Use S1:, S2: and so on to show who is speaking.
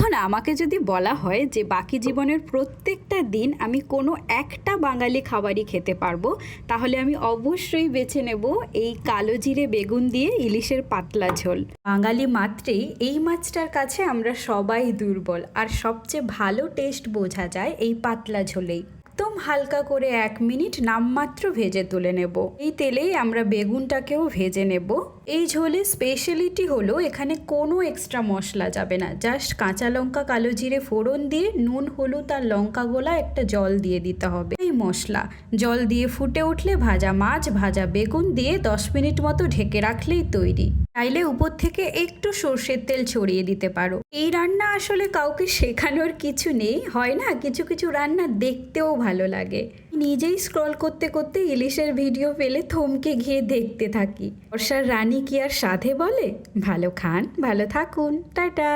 S1: এখন আমাকে যদি বলা হয় যে বাকি জীবনের প্রত্যেকটা দিন আমি কোনো একটা বাঙালি খাবারই খেতে পারবো, তাহলে আমি অবশ্যই বেছে নেব এই কালো জিরে বেগুন দিয়ে ইলিশের পাতলা ঝোল। বাঙালি মাত্রেই এই মাছটার কাছে আমরা সবাই দুর্বল, আর সবচেয়ে ভালো টেস্ট বোঝা যায় এই পাতলা ঝোলেই। একদম হালকা করে 1 মিনিট নামমাত্র ভেজে তুলে নেব। এই তেলেই আমরা বেগুনটাকেও ভেজে নেব। এই ঝোলের স্পেশালিটি হলো এখানে কোনো এক্সট্রা মশলা যাবে না, জাস্ট কাঁচা লঙ্কা কালো জিরে ফোড়ন দিয়ে নুন হলুদ আর লঙ্কা গোলা একটা জল দিয়ে দিতে হবে। এই মশলা জল দিয়ে ফুটে উঠলে ভাজা মাছ ভাজা বেগুন দিয়ে 10 মিনিট মতো ঢেকে রাখলেই তৈরি। চাইলে উপর থেকে একটু সর্ষের তেল ছড়িয়ে দিতে পারো। এই রান্না আসলে কাউকে শেখানোর কিছু নেই, হয় না কিছু কিছু রান্না দেখতেও ভালো লাগে। নিজেই স্ক্রল করতে করতে ইলিশের ভিডিও পেলে থমকে গিয়ে দেখতে থাকি। বর্ষার রানী কি আর সাধে বলে? ভালো খান ভালো থাকুন, টাটা।